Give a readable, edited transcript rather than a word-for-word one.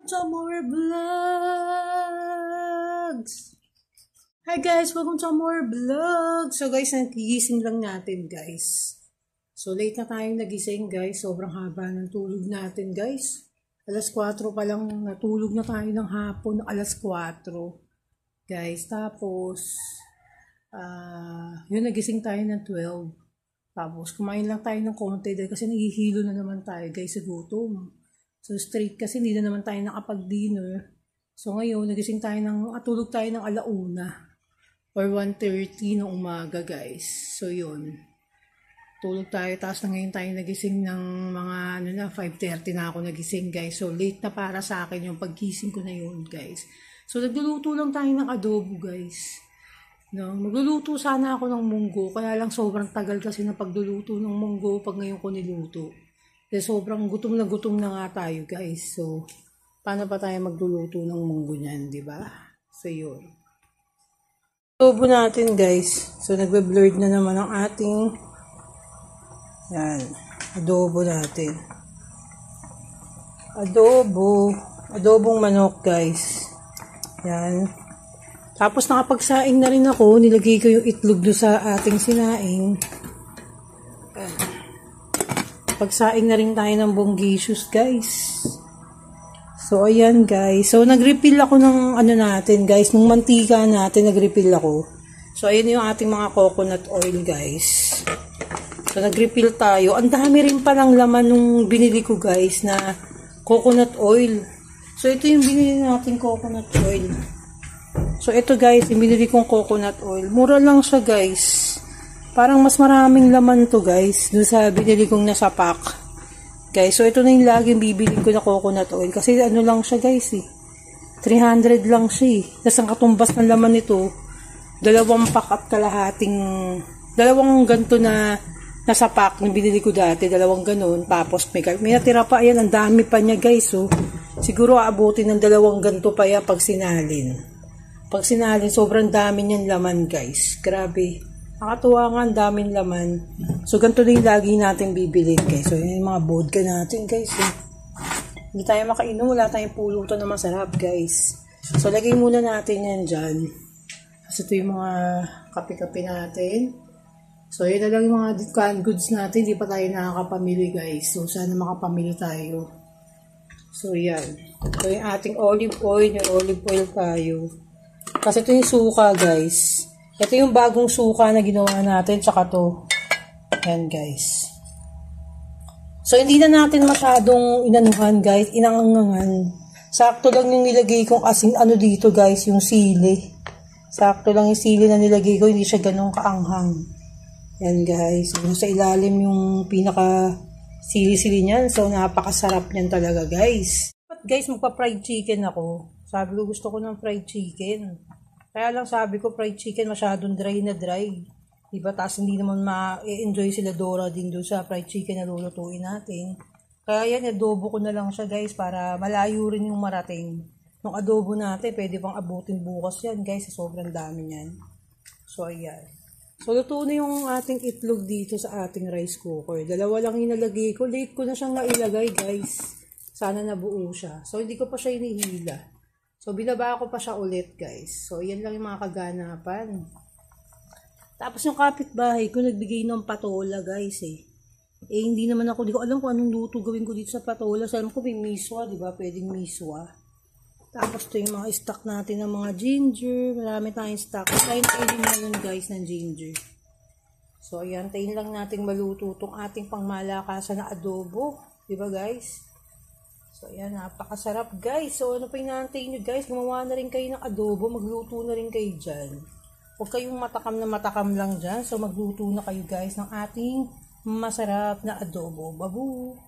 To more vlogs. Hi guys, welcome to more vlogs. So guys, nagigising lang natin guys. So late na tayong nagising guys. Sobrang haba ng tulog natin guys. Alas 4 pa lang natulog na tayo ng hapon. Alas 4 guys. Tapos yun, nagising tayo ng 12. Tapos kumain lang tayo ng konti dahil kasi nahihilo na naman tayo guys sa gutom. So straight kasi hindi na naman tayo nakapag-dinner. So ngayon, nagising tayo tulog tayo ng alauna or 1:30 ng umaga guys. So yun, tulog tayo, tapos na ngayon tayo nagising ng mga 5:30 na ako nagising guys. So late na para sa akin yung paggising ko na yun guys. So nagluluto lang tayo ng adobo guys. No, magluluto sana ako ng munggo, kaya lang sobrang tagal kasi ng pagluluto ng munggo pag ngayon ko niluto. Kasi sobrang gutom na nga tayo guys. So, paano pa tayo magluluto ng munggo niyan, di ba? So, yun. Adobo natin guys. So, nagbe-blurred na naman ang ating adobo natin. Adobong manok guys. Yan. Tapos nakapagsaing na rin ako. Nilagay ko yung itlog do sa ating sinaing. Pagsaing na rin tayo ng bonggisius guys. So ayan guys. So nag-refill ako ng natin guys. Nung mantika natin nag-refill ako. So ayan yung ating mga coconut oil guys. So nag-refill tayo. Ang dami rin palang laman nung binili ko guys na coconut oil. So ito yung binili nating coconut oil. So ito guys, yung binili kong coconut oil. Mura lang siya guys. Parang mas maraming laman to guys, dun sa binili kong nasa pack. Guys, so ito na yung laging bibili ko na coconut oil. Kasi ano lang siya guys 300 lang siya Tapos ang katumbas ng laman nito, dalawang ganto na nasa pack na binili ko dati. Dalawang ganon. Tapos may natira pa. Ayan, ang dami pa niya guys. So, siguro aabutin ng dalawang ganto pa yan pag sinalin. Pag sinalin, sobrang dami niyan laman guys. Grabe. Nakatuwa nga, ang daming laman. So, ganito na yung lagi natin bibilin guys. So, yun yung mga vodka natin guys. Hindi tayo makainom. Wala tayong pulutan na masarap guys. So, lagay muna natin yan dyan. Kasi ito yung mga kape-kape natin. So, yun na lang yung mga canned goods natin. Hindi pa tayo nakakapamili guys. So, sana makapamili tayo. So, yan. So, yung ating olive oil. Yung olive oil tayo. Kasi ito yung suka guys. Ito yung bagong suka na ginawa natin, tsaka to. Yan, guys. So, hindi na natin masyadong inanuhan, guys. Inangangan. Sakto lang yung nilagay kong asin, dito, guys, yung sili. Sakto lang yung sili na nilagay ko, hindi siya ganun kaanghang. Yan, guys. Sa ilalim yung pinaka sili-sili niyan. So, napakasarap niyan talaga, guys. But, guys, magpa-fried chicken ako. Sabi ko, gusto ko ng fried chicken. Kaya lang sabi ko, fried chicken masyadong dry na dry. Diba? Tapos hindi naman ma-enjoy sila Dora din doon sa fried chicken na lulutuin natin. Kaya yan, adobo ko na lang siya guys para malayo rin yung marating. Nung adobo natin, pwede pang abutin bukas yan guys. Sobrang dami yan. So, ayan. So, luto na yung ating itlog dito sa ating rice cooker. Dalawa lang inalagay ko. Late ko na siyang nailagay guys. Sana nabuo siya. So, hindi ko pa siya inihila. So, binaba ko pa siya ulit, guys. So, yan lang yung mga kaganapan. Tapos, yung kapitbahay ko, nagbigay ng patola, guys, hindi naman ako, di ko alam kung anong luto gawin ko dito sa patola. So, alam ko, may miswa, di ba? Pwedeng miswa. Tapos, ito yung mga stock natin ng mga ginger. Marami tayong stock. Kain din na yun, guys, ng ginger. So, ayan, tayin lang natin maluto itong ating pangmalakasan na adobo. Di ba, guys? So, ayan, napakasarap guys. So, ano pa inaantay nyo guys? Gumawa na rin kayo ng adobo. Magluto na rin kayo dyan. Huwag kayong matakam lang dyan. So, magluto na kayo guys ng ating masarap na adobo. Babu!